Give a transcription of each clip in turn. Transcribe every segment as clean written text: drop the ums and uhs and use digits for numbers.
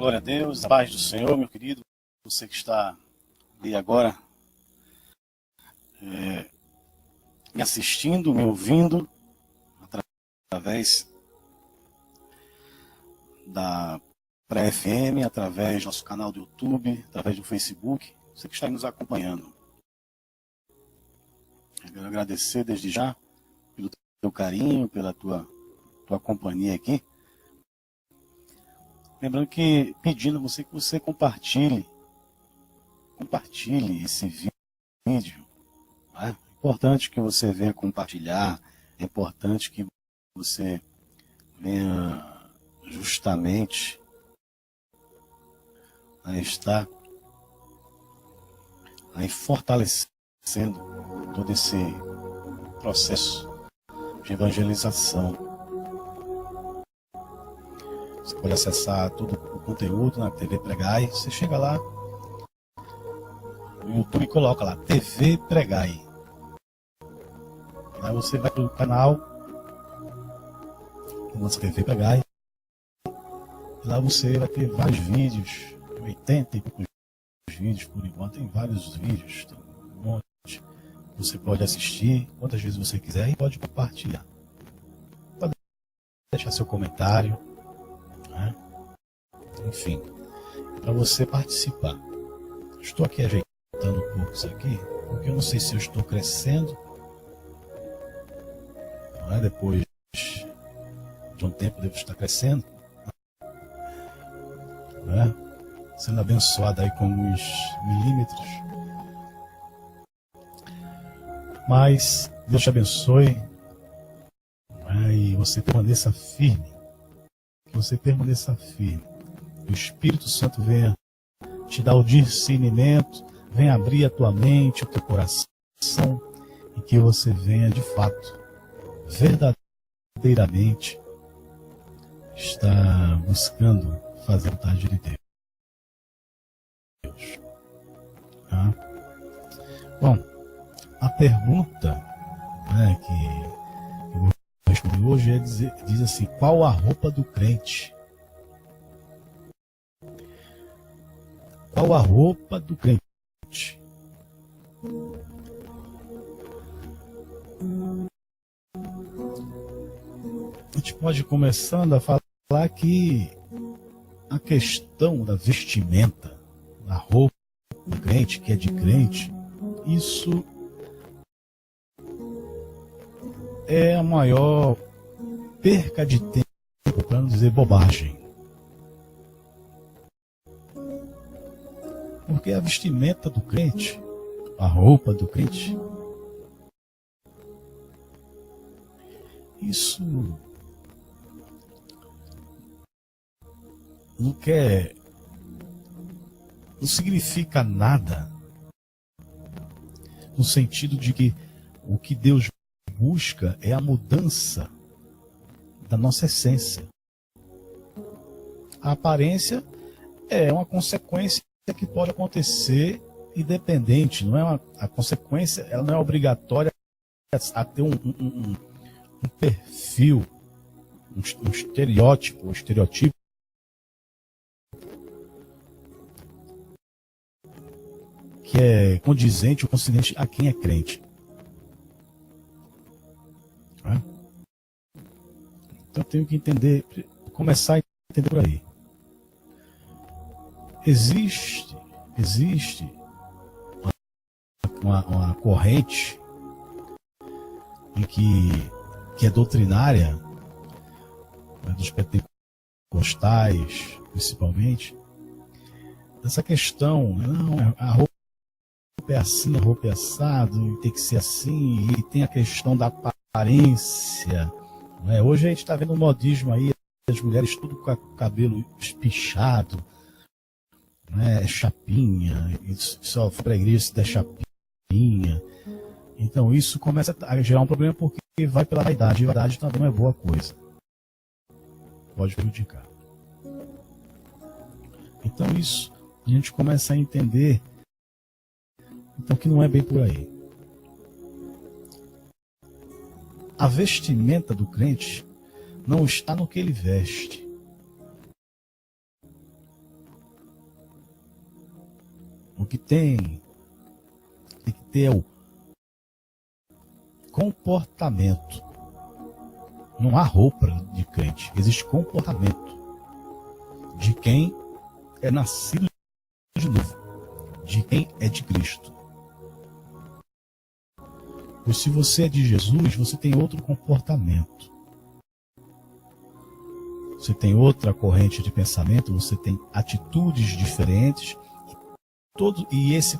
Glória a Deus, a paz do Senhor, meu querido. Você que está ali agora me assistindo, me ouvindo, através da Pré-FM, através do nosso canal do YouTube, através do Facebook, você que está nos acompanhando. Eu quero agradecer desde já pelo teu carinho, pela tua companhia aqui. Lembrando que, pedindo você que você compartilhe esse vídeo. É importante que você venha compartilhar, é importante que você venha justamente a estar aí fortalecendo todo esse processo de evangelização. Você pode acessar todo o conteúdo na TV Pregai. Você chega lá no YouTube e coloca lá TV Pregai. Aí você vai para o canal da nossa TV Pregai. E lá você vai ter vários vídeos, 80 e poucos vídeos por enquanto. Tem vários vídeos, tem um monte. Você pode assistir quantas vezes você quiser e pode compartilhar. Pode deixar seu comentário. Enfim, para você participar. Estou aqui ajeitando um pouco isso aqui, porque eu não sei se eu estou crescendo. Depois de um tempo devo estar crescendo. Sendo abençoado aí com uns milímetros. Mas Deus te abençoe. E você permaneça firme. Que você permaneça firme. O Espírito Santo venha te dar o discernimento, venha abrir a tua mente, o teu coração, e que você venha de fato, verdadeiramente, estar buscando fazer a vontade de Deus. Tá? Bom, a pergunta que eu vou responder hoje diz assim: qual a roupa do crente? Qual a roupa do crente? A gente pode ir começando a falar que a questão da vestimenta, da roupa do crente, que é de crente, isso é a maior perca de tempo, para não dizer bobagem. Porque a vestimenta do crente, a roupa do crente, isso não significa nada, no sentido de que o que Deus busca é a mudança da nossa essência. A aparência é uma consequência que pode acontecer independente, não é a consequência, ela não é obrigatória a ter um perfil, um estereótipo que é condizente ou consciente a quem é crente. Então eu tenho que entender, começar a entender por aí. Existe uma corrente em que é doutrinária, dos pentecostais, principalmente, essa questão, não, a roupa é assim, a roupa é assado, tem que ser assim, e tem a questão da aparência. Hoje a gente está vendo um modismo aí, as mulheres tudo com o cabelo espichado, chapinha, só para a igreja se der chapinha. Então isso começa a gerar um problema porque vai pela vaidade, e a vaidade também não é boa coisa. Pode prejudicar. Então isso, a gente começa a entender então que não é bem por aí. A vestimenta do crente não está no que ele veste. O que tem que ter é o comportamento. Não há roupa de crente, existe comportamento de quem é nascido de novo, de quem é de Cristo. Pois se você é de Jesus, você tem outro comportamento. Você tem outra corrente de pensamento, você tem atitudes diferentes. E esse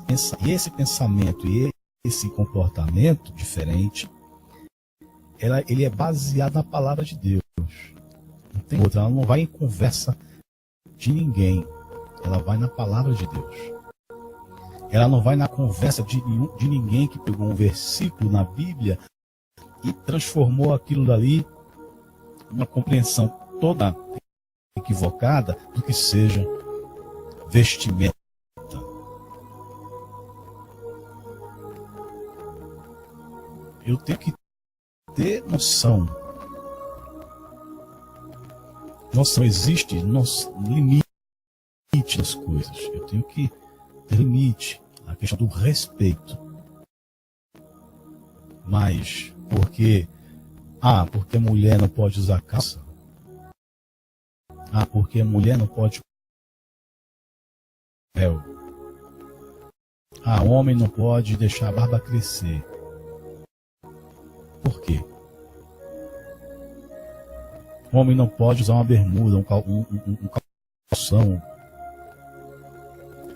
pensamento e esse comportamento diferente, ele é baseado na palavra de Deus. Não tem outra, ela não vai em conversa de ninguém. Ela vai na palavra de Deus. Ela não vai na conversa de ninguém que pegou um versículo na Bíblia e transformou aquilo dali numa compreensão toda equivocada do que seja vestimenta. Eu tenho que ter noção. Noção, existe limite nas coisas. Eu tenho que ter limite. A questão do respeito. Mas, porque a mulher não pode usar calça? Porque a mulher não pode véu. O homem não pode deixar a barba crescer. Por quê? O homem não pode usar uma bermuda, um calção.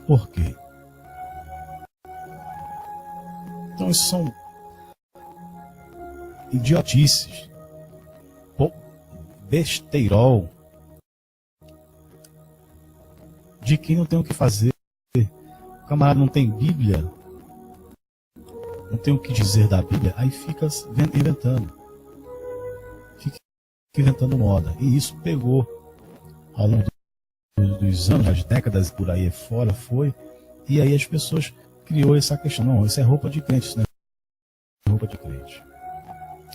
Por quê? Então isso são idiotices. Besteirol. De quem não tem o que fazer. O camarada não tem Bíblia. Não tem o que dizer da Bíblia. Aí fica inventando. Fica inventando moda. E isso pegou ao longo dos anos, das décadas por aí fora, foi. E aí as pessoas criou essa questão. Não, isso é roupa de crente, isso não é roupa de crente.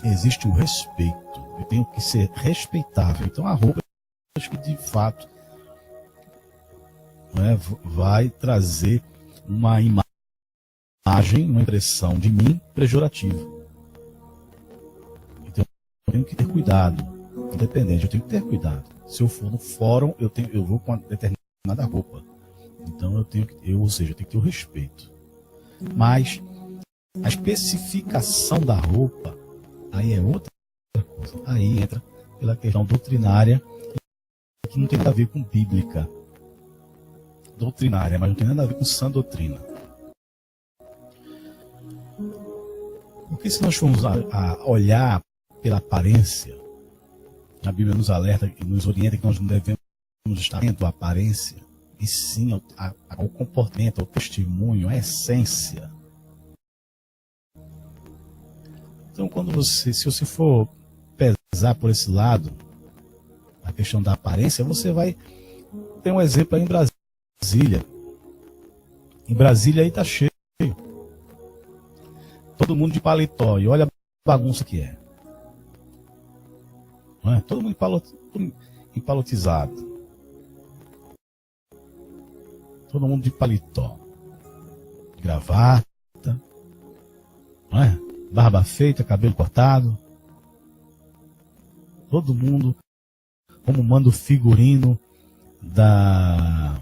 Existe o respeito. Eu tenho que ser respeitável. Então a roupa que de fato vai trazer uma imagem, uma impressão de mim pejorativa. Então eu tenho que ter cuidado. Independente, eu tenho que ter cuidado. Se eu for no fórum, eu vou com uma determinada roupa. Então eu tenho que ter o respeito. Mas a especificação da roupa, aí é outra coisa. Aí entra pela questão doutrinária, que não tem nada a ver com bíblica. Doutrinária, mas não tem nada a ver com sã doutrina. Porque se nós formos a olhar pela aparência, a Bíblia nos alerta e nos orienta que nós não devemos estar vendo a aparência, e sim ao comportamento, ao testemunho, à essência. Então, se você for pesar por esse lado, a questão da aparência, você vai ter um exemplo aí em Brasília. Em Brasília aí tá cheio. Todo mundo de paletó. E olha a bagunça que é. Não é? Todo mundo empalotizado. Todo mundo de paletó. Gravata. Não é? Barba feita, cabelo cortado. Todo mundo como manda o figurino da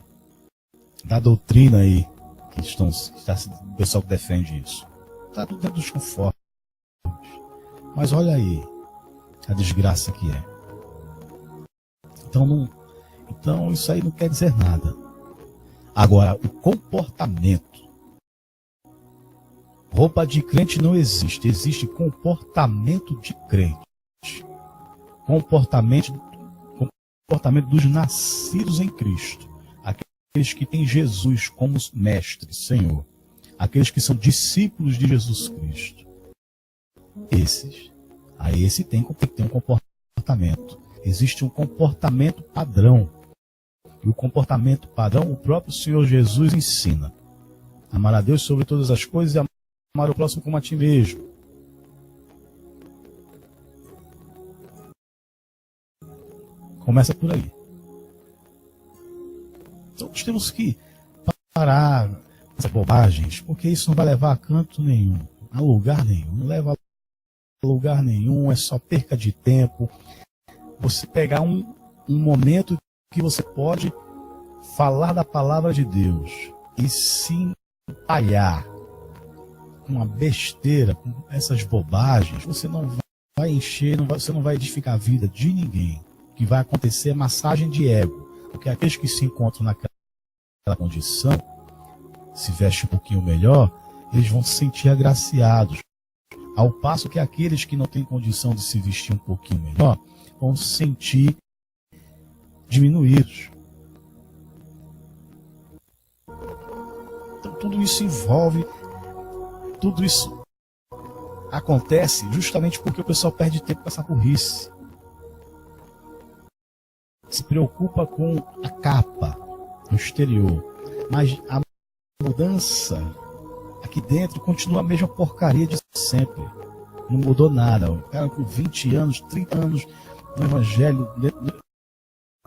doutrina aí, o pessoal que defende isso. Está tudo dentro dos conformes. Mas olha aí a desgraça que é. Então isso aí não quer dizer nada. Agora, o comportamento. Roupa de crente não existe. Existe comportamento de crente. Comportamento dos nascidos em Cristo. Aqueles que têm Jesus como mestre, Senhor. Aqueles que são discípulos de Jesus Cristo. Esse tem que ter um comportamento. Existe um comportamento padrão. E o comportamento padrão, o próprio Senhor Jesus ensina. Amar a Deus sobre todas as coisas e amar o próximo como a ti mesmo. Começa por aí. Então nós temos que parar. essas bobagens, porque isso não vai levar a canto nenhum, a lugar nenhum. Não leva a lugar nenhum, é só perca de tempo. Você pegar um momento que você pode falar da palavra de Deus e se empalhar com uma besteira, com essas bobagens, você não vai encher, você não vai edificar a vida de ninguém. O que vai acontecer é massagem de ego, porque aqueles que se encontram naquela condição, se vestem um pouquinho melhor, eles vão se sentir agraciados, ao passo que aqueles que não têm condição de se vestir um pouquinho melhor, vão se sentir diminuídos. Então tudo isso envolve, tudo isso acontece justamente porque o pessoal perde tempo com essa burrice. Se preocupa com a capa, o exterior, mas a mudança aqui dentro continua a mesma porcaria de sempre. Não mudou nada. O cara com 20 anos, 30 anos no evangelho,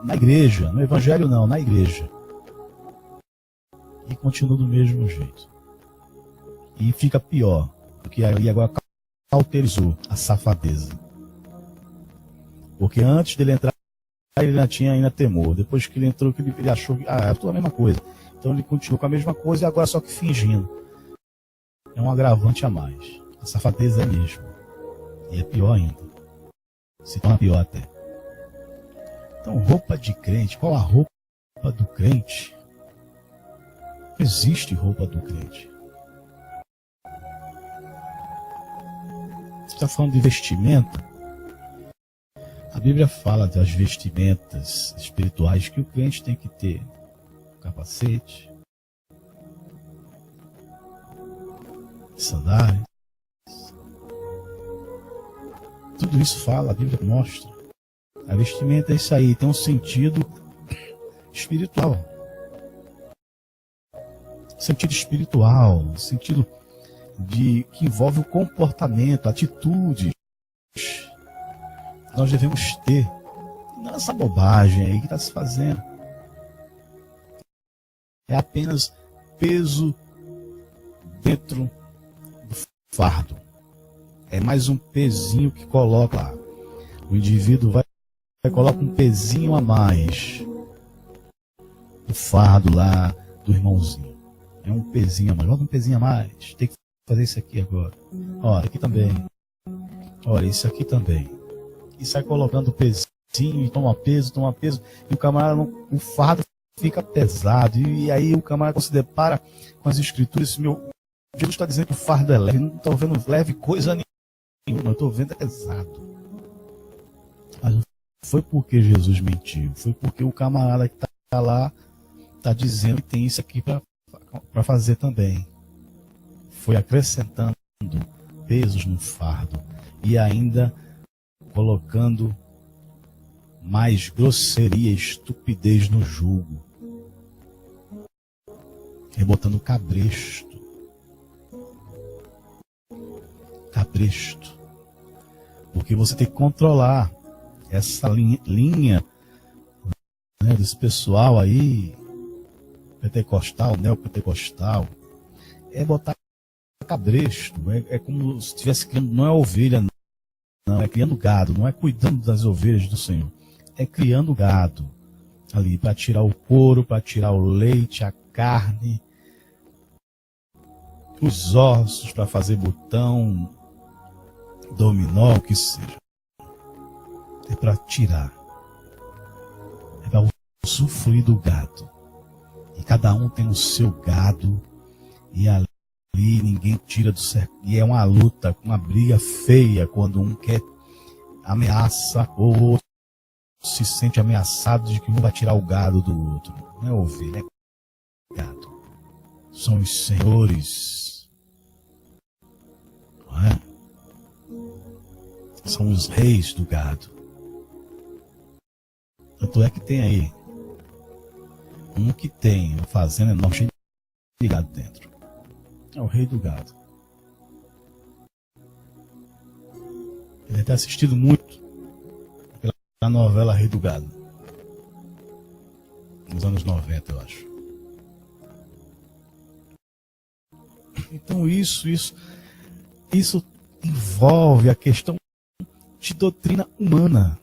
na igreja, no evangelho não, na igreja. E continua do mesmo jeito. E fica pior, porque aí agora cauterizou a safadeza. Porque antes dele entrar, ele ainda tinha temor. Depois que ele entrou, ele achou que é tudo a mesma coisa. Então ele continuou com a mesma coisa e agora só que fingindo. É um agravante a mais. A safadeza é mesmo. E é pior ainda. Se torna pior até. Então, roupa de crente. Qual a roupa do crente? Não existe roupa do crente. Você está falando de vestimenta? A Bíblia fala das vestimentas espirituais que o crente tem que ter. Capacete, sandálias. Tudo isso fala, a Bíblia mostra. A vestimenta é isso aí, tem um sentido espiritual. Sentido espiritual, sentido que envolve o comportamento, atitudes. Nós devemos ter. Não essa bobagem aí que está se fazendo. É apenas peso dentro do fardo. É mais um pezinho que coloca lá. O indivíduo vai colocar um pezinho a mais. O fardo lá do irmãozinho. É um pezinho a mais. Bota um pezinho a mais. Tem que fazer isso aqui agora. Olha, aqui também. Olha, isso aqui também. E sai colocando o pezinho e toma peso. E o camarada, o fardo fica pesado. E aí o camarada se depara com as escrituras. Jesus está dizendo que o fardo é leve. Não estou vendo leve coisa nenhuma. Eu estou vendo é pesado. Mas não foi porque Jesus mentiu. Foi porque o camarada que está lá está dizendo que tem isso aqui para fazer também. Foi acrescentando pesos no fardo. E ainda colocando mais grosseria e estupidez no jugo. Rebotando cabresto. Cabresto. Porque você tem que controlar essa linha, né, desse pessoal aí, pentecostal, neopentecostal. É botar cabresto. É como se estivesse criando, não é ovelha, não, é criando gado, não é cuidando das ovelhas do Senhor. É criando gado ali para tirar o couro, para tirar o leite, a carne, os ossos para fazer botão, dominó, o que seja. É para tirar. É para usufruir do gado. E cada um tem o seu gado. E ali ninguém tira do cerco. E é uma luta, uma briga feia quando um quer ameaça ou se sente ameaçado de que um vai tirar o gado do outro. Não é ovelha, é gado. São os senhores. Não é? São os reis do gado. Tanto é que tem aí um que tem uma fazenda enorme cheia de gado dentro. É o rei do gado. Ele deve ter assistido muito a novela Rei do Gado. Nos anos 90, eu acho. Então isso envolve a questão de doutrina humana,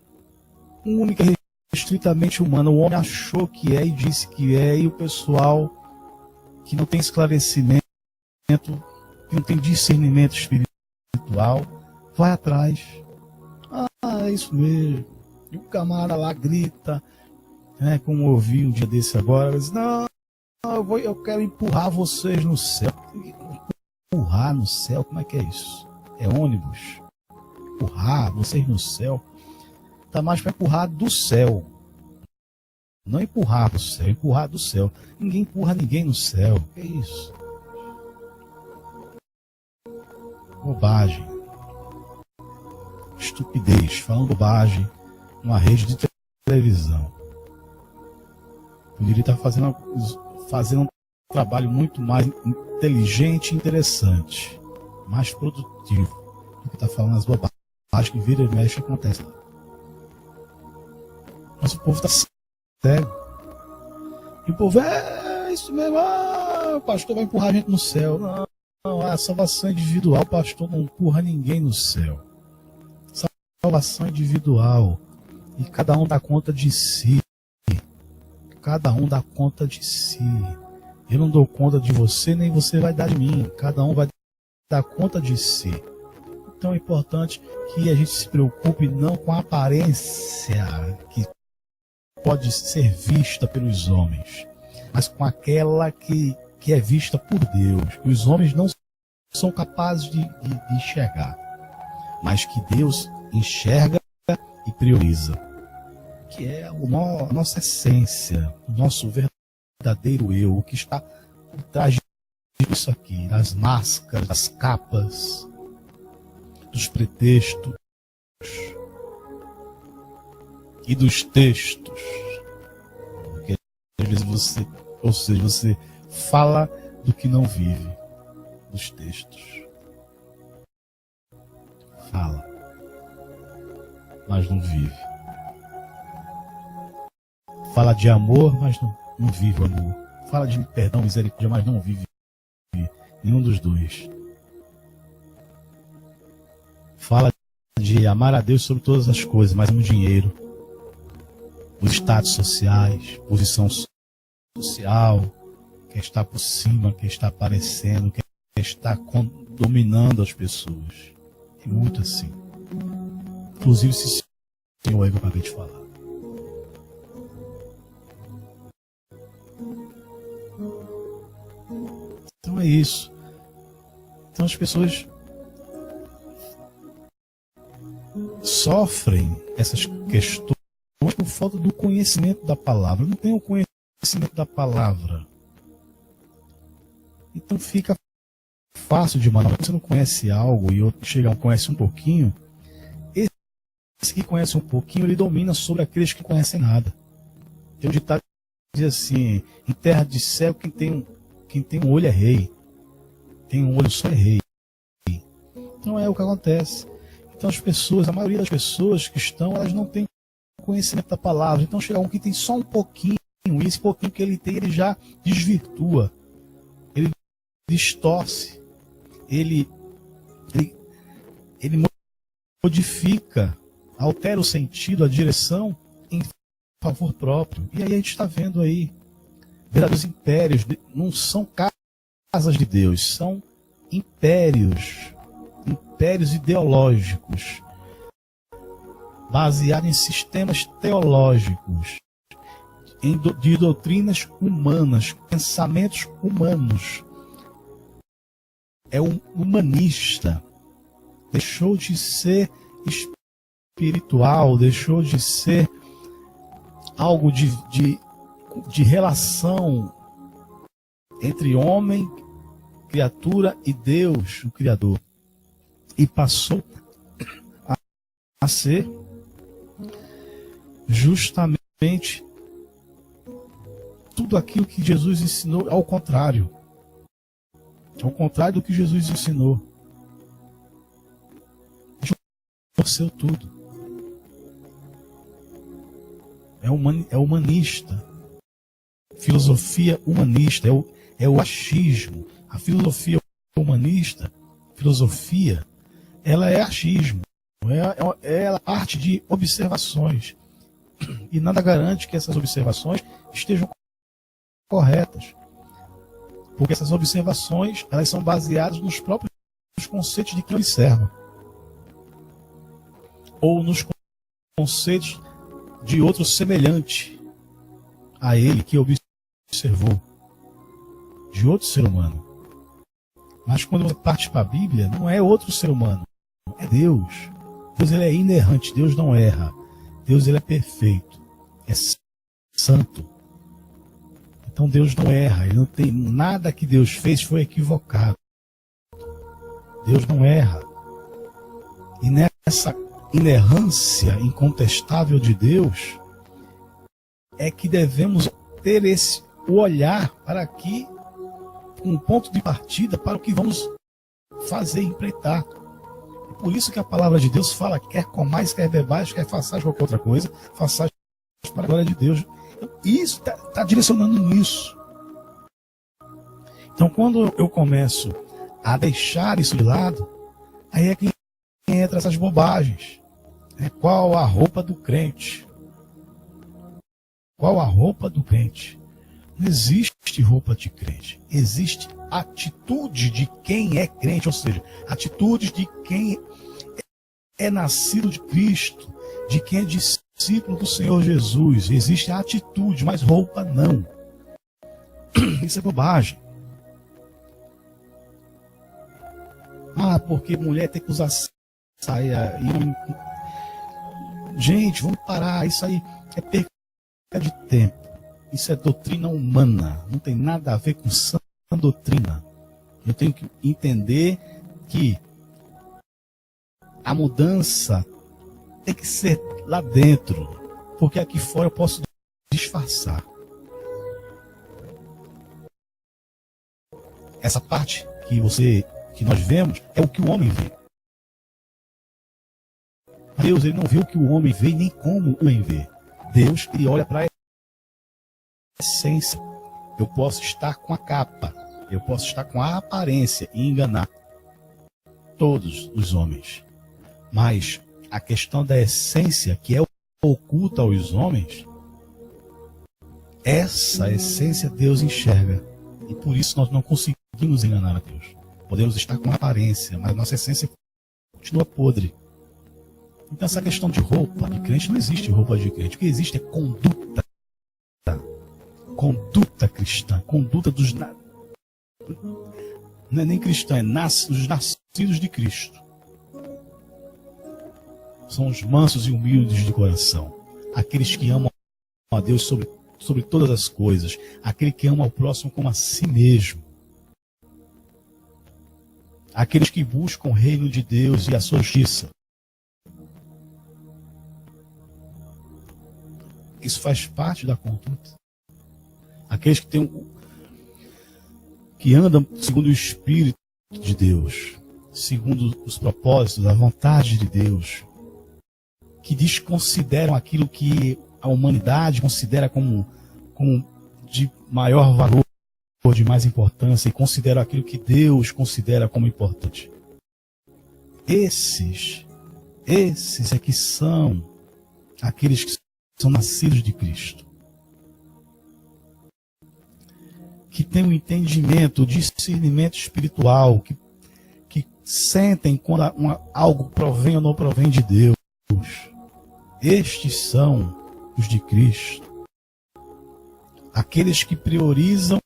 única e estritamente humana. O homem achou que é e disse que é, e o pessoal que não tem esclarecimento, que não tem discernimento espiritual, vai atrás. É isso mesmo. E o camarada lá grita, né, como eu ouvi um dia desse agora, diz, não, eu quero empurrar vocês no céu. Empurrar no céu? Como é que é isso? É ônibus? Empurrar vocês no céu? Tá mais para empurrar do céu. Não empurrar do céu, empurrar do céu. Ninguém empurra ninguém no céu. Que é isso? Bobagem. Estupidez. Falando bobagem numa rede de televisão. Poderia estar fazendo um trabalho muito mais inteligente e interessante. Mais produtivo. Do que está falando as bobagens que vira e mexe acontece lá. Mas o povo está cego. E o povo, isso mesmo, o pastor vai empurrar a gente no céu. Não, a salvação individual, o pastor não empurra ninguém no céu. Salvação individual. E cada um dá conta de si. Cada um dá conta de si. Eu não dou conta de você, nem você vai dar de mim. Cada um vai dar conta de si. Então é importante que a gente se preocupe não com a aparência que pode ser vista pelos homens, mas com aquela que é vista por Deus, que os homens não são capazes de enxergar, mas que Deus enxerga e prioriza, que é a nossa essência, o nosso verdadeiro eu, o que está por trás disso aqui, das máscaras, das capas, dos pretextos e dos textos. Porque às vezes você fala do que não vive, dos textos. Fala, mas não vive. Fala de amor, mas não vive o amor. Fala de perdão, misericórdia, mas não vive nenhum dos dois. Fala de amar a Deus sobre todas as coisas, mas no dinheiro, os status sociais, posição social, quer estar por cima, quer estar aparecendo, quer estar dominando as pessoas. É muito assim. Inclusive esse senhor aí que eu acabei de falar. Então é isso. Então as pessoas sofrem essas questões por falta do conhecimento da palavra. Não tem o conhecimento da palavra. Então fica fácil de maneira. Você não conhece algo e outro chega conhece um pouquinho. Esse que conhece um pouquinho, ele domina sobre aqueles que não conhecem nada. Tem um ditado que diz assim: em terra de céu, quem tem um olho é rei. Tem um olho só é rei. Então é o que acontece. Então as pessoas, a maioria das pessoas que estão, elas não têm conhecimento da palavra. Então chega um que tem só um pouquinho, e esse pouquinho que ele tem, ele já desvirtua. Ele distorce. Ele modifica, altera o sentido, a direção em favor próprio. E aí a gente está vendo aí verdadeiros impérios, não são casas de Deus, são impérios ideológicos, baseados em sistemas teológicos, de doutrinas humanas, pensamentos humanos. É um humanista. Deixou de ser espiritual, deixou de ser algo de relação entre homem, criatura e Deus, o Criador. E passou a ser justamente tudo aquilo que Jesus ensinou, ao contrário. Ao contrário do que Jesus ensinou. Distorceu tudo. É humanista. Filosofia humanista. É o achismo. A filosofia humanista, filosofia, ela é achismo, ela parte de observações. E nada garante que essas observações estejam corretas. Porque essas observações, elas são baseadas nos próprios conceitos de quem observa. Ou nos conceitos de outro semelhante a ele que observou. De outro ser humano. Mas quando você parte para a Bíblia, não é outro ser humano. É Deus. Deus ele é inerrante. Deus não erra. Deus ele é perfeito. É santo. Então Deus não erra. Ele não tem nada que Deus fez foi equivocado. Deus não erra. E nessa inerrância incontestável de Deus é que devemos ter o olhar para aqui, um ponto de partida para o que vamos fazer e empreitar. Por isso que a palavra de Deus fala, quer comais, quer bebais, quer façais qualquer outra coisa, façais para a glória de Deus. Isso está direcionando nisso. Então, quando eu começo a deixar isso de lado, aí é que entra essas bobagens. Qual a roupa do crente? Qual a roupa do crente? Não existe roupa de crente. Existe atitude de quem é crente, ou seja, atitudes de quem é nascido de Cristo, de quem é discípulo do Senhor Jesus. Existe a atitude, mas roupa não. Isso é bobagem. Porque mulher tem que usar saia. Gente, vamos parar. Isso aí é perca de tempo. Isso é doutrina humana. Não tem nada a ver com sã doutrina. Eu tenho que entender que a mudança tem que ser lá dentro. Porque aqui fora eu posso disfarçar. Essa parte que nós vemos é o que o homem vê. Deus ele não vê o que o homem vê nem como o homem vê. Deus ele olha para a essência. Eu posso estar com a capa, eu posso estar com a aparência e enganar todos os homens. Mas a questão da essência que é oculta aos homens, essa essência Deus enxerga. E por isso nós não conseguimos enganar a Deus. Podemos estar com a aparência, mas nossa essência continua podre. Então essa questão de roupa de crente, não existe roupa de crente. O que existe é conduta. Conduta cristã. Conduta dos... Não é nem cristã, é dos nascidos de Cristo. São os mansos e humildes de coração. Aqueles que amam a Deus sobre todas as coisas. Aquele que ama ao próximo como a si mesmo. Aqueles que buscam o reino de Deus e a sua justiça. Isso faz parte da conduta. Aqueles que andam segundo o Espírito de Deus, segundo os propósitos, a vontade de Deus, que desconsideram aquilo que a humanidade considera como de maior valor, de mais importância, e consideram aquilo que Deus considera como importante. Esses é que são aqueles que são nascidos de Cristo. Que têm um entendimento, o discernimento espiritual, que sentem quando algo provém ou não provém de Deus. Estes são os de Cristo. Aqueles que priorizam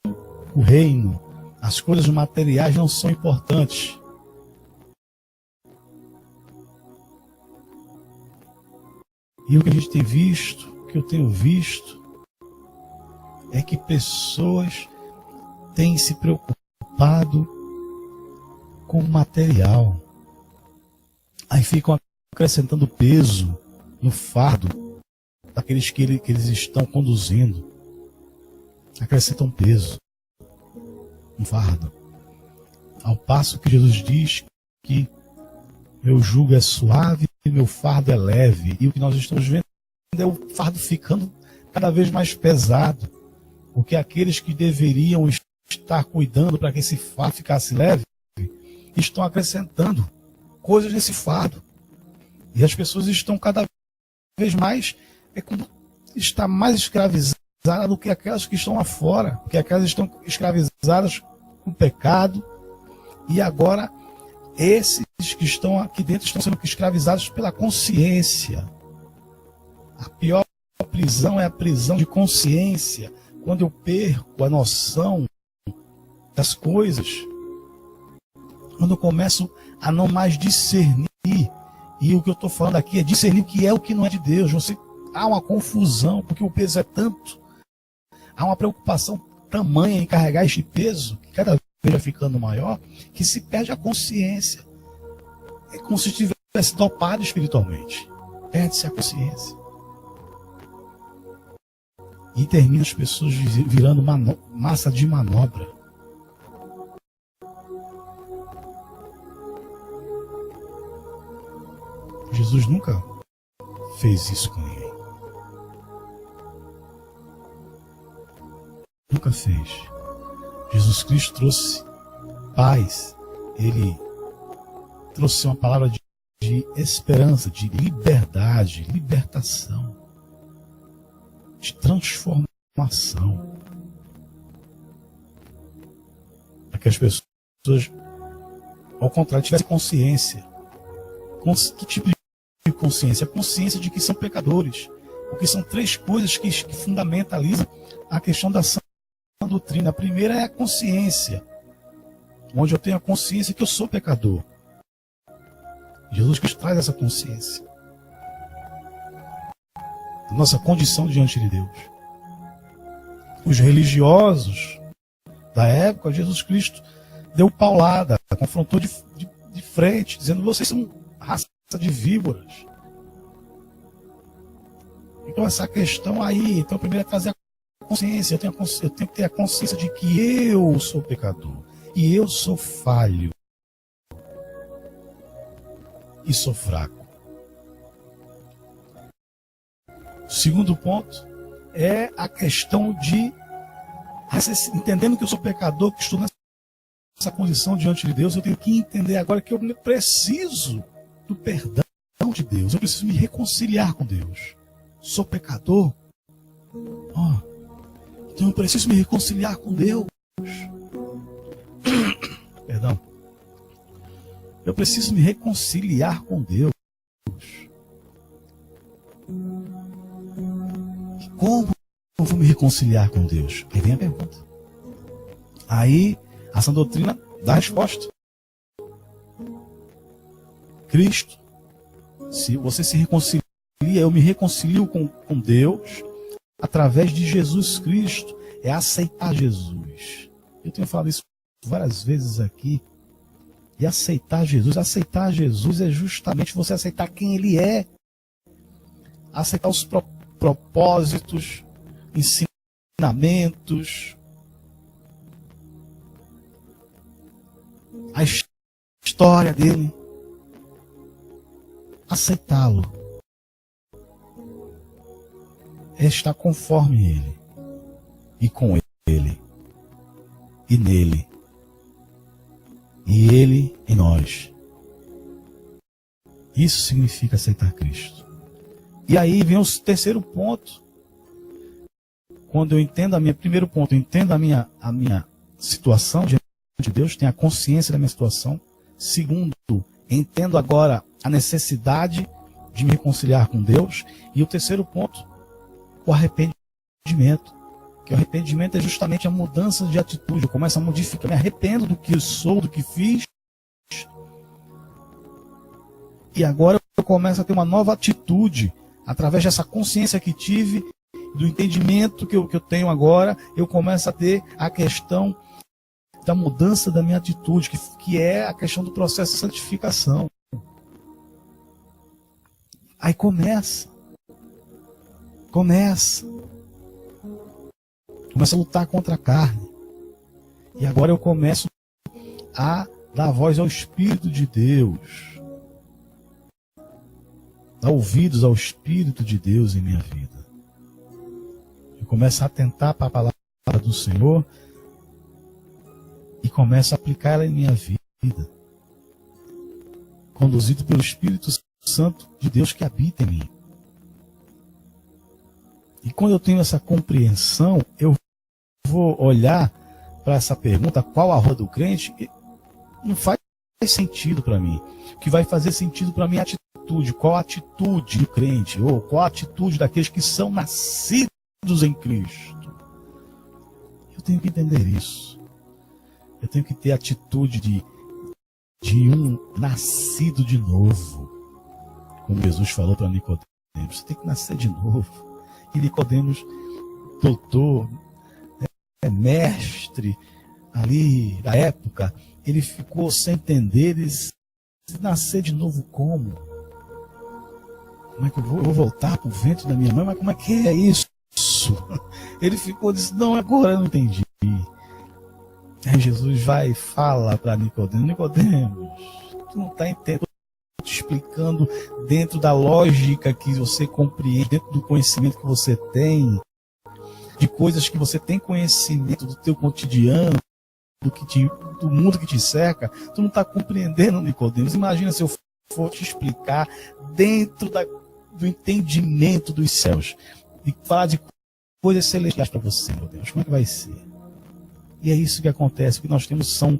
o reino. As coisas materiais não são importantes. E o que a gente tem visto, o que eu tenho visto, é que pessoas têm se preocupado com o material. Aí ficam acrescentando peso no fardo daqueles que eles estão conduzindo. Acrescentam peso no fardo. Ao passo que Jesus diz que meu jugo é suave e meu fardo é leve. E o que nós estamos vendo é o fardo ficando cada vez mais pesado. Porque aqueles que deveriam estar cuidando para que esse fardo ficasse leve, estão acrescentando coisas nesse fardo. E as pessoas estão cada vez mais, está mais escravizadas do que aquelas que estão lá fora, porque aquelas estão escravizadas com o pecado, e agora esses que estão aqui dentro estão sendo escravizados pela consciência. A pior prisão é a prisão de consciência, quando eu perco a noção das coisas, quando eu começo a não mais discernir, e o que eu estou falando aqui é discernir o que é o que não é de Deus. Há uma confusão, porque o peso é tanto, há uma preocupação tamanha em carregar este peso, que cada vez vai ficando maior, que se perde a consciência. É como se estivesse dopado espiritualmente. Perde-se a consciência. E termina as pessoas virando massa de manobra. Jesus nunca fez isso com ninguém. Nunca fez. Jesus Cristo trouxe paz. Ele trouxe uma palavra de esperança, de liberdade, libertação, de transformação. Para que as pessoas, ao contrário, tivessem consciência. Que tipo de consciência? A consciência de que são pecadores. Porque são três coisas que fundamentalizam a questão da sã doutrina. A primeira é a consciência, onde eu tenho a consciência que eu sou pecador. Jesus Cristo traz essa consciência da nossa condição diante de Deus. Os religiosos da época, Jesus Cristo deu paulada, confrontou de frente, dizendo: vocês são raça de víboras. Então essa questão aí, então primeiro é trazer a consciência. Eu tenho que ter a consciência de que eu sou pecador e eu sou falho e sou fraco. O segundo ponto é a questão de, entendendo que eu sou pecador, que estou nessa condição diante de Deus, eu tenho que entender agora que eu preciso do perdão de Deus. Eu preciso me reconciliar com Deus. Sou pecador. Então eu preciso me reconciliar com Deus. Perdão. Eu preciso me reconciliar com Deus. E como eu vou me reconciliar com Deus? Aí vem a pergunta. Aí a sã doutrina dá a resposta. Cristo. Se você se reconcilia, eu me reconcilio com Deus através de Jesus Cristo. É aceitar Jesus. Eu tenho falado isso várias vezes aqui. E aceitar Jesus é justamente você aceitar quem Ele é. Aceitar os propósitos, ensinamentos, a história dele. Aceitá-lo é estar conforme Ele, e com Ele, e nele, e Ele em nós. Isso significa aceitar Cristo. E aí vem o terceiro ponto. Quando eu entendo primeiro ponto, eu entendo a minha situação diante de Deus, tenho a consciência da minha situação. Segundo, entendo agora a necessidade de me reconciliar com Deus. E o terceiro ponto, o arrependimento. Que o arrependimento é justamente a mudança de atitude. Eu começo a modificar, me arrependo do que eu sou, do que fiz. E agora eu começo a ter uma nova atitude. Através dessa consciência que tive, do entendimento que eu tenho agora, eu começo a ter a questão da mudança da minha atitude, que é a questão do processo de santificação. Aí começa a lutar contra a carne. E agora eu começo a dar voz ao Espírito de Deus, dar ouvidos ao Espírito de Deus em minha vida. Eu começo a atentar para a palavra do Senhor e começo a aplicar ela em minha vida. conduzido pelo Espírito Santo de Deus que habita em mim. E quando eu tenho essa compreensão, eu vou olhar para essa pergunta, qual a rua do crente? Não faz sentido para mim. O que vai fazer sentido para mim é a atitude. Qual a atitude do crente? Ou qual a atitude daqueles que são nascidos em Cristo? Eu tenho que entender isso. Eu tenho que ter a atitude de um nascido de novo. Como Jesus falou para Nicodemos, você tem que nascer de novo. E Nicodemos, doutor, mestre ali da época, ele ficou sem entender, nascer de novo como? Como é que eu vou voltar para o ventre da minha mãe? Mas como é que é isso? Ele ficou, disse, não, agora eu não entendi. Aí Jesus vai e fala para Nicodemos, tu não está entendendo, estou te explicando dentro da lógica que você compreende, dentro do conhecimento que você tem, de coisas que você tem conhecimento do teu cotidiano, do mundo que te cerca, tu não está compreendendo, Nicodemos. Imagina se eu for te explicar dentro do entendimento dos céus, e falar de coisas celestiais para você, meu Deus, como é que vai ser? E é isso que acontece, que nós temos são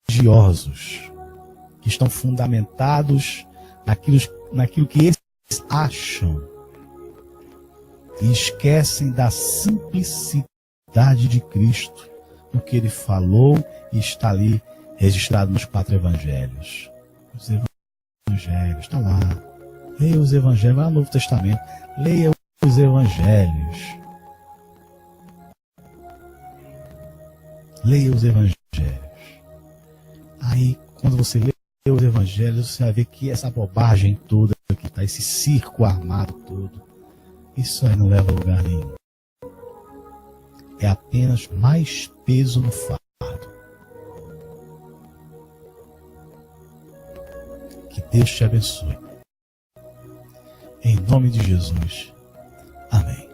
religiosos, que estão fundamentados naquilo que eles acham, e esquecem da simplicidade de Cristo, do que ele falou e está ali registrado nos 4 evangelhos. Os evangelhos, está lá. Leia os evangelhos, lá no Novo Testamento. Leia os evangelhos. Leia os evangelhos. Aí, quando você lê os evangelhos, você vai ver que essa bobagem toda que está, esse circo armado todo, isso aí não leva a lugar nenhum. É apenas mais peso no fardo. Que Deus te abençoe. Em nome de Jesus. Amém.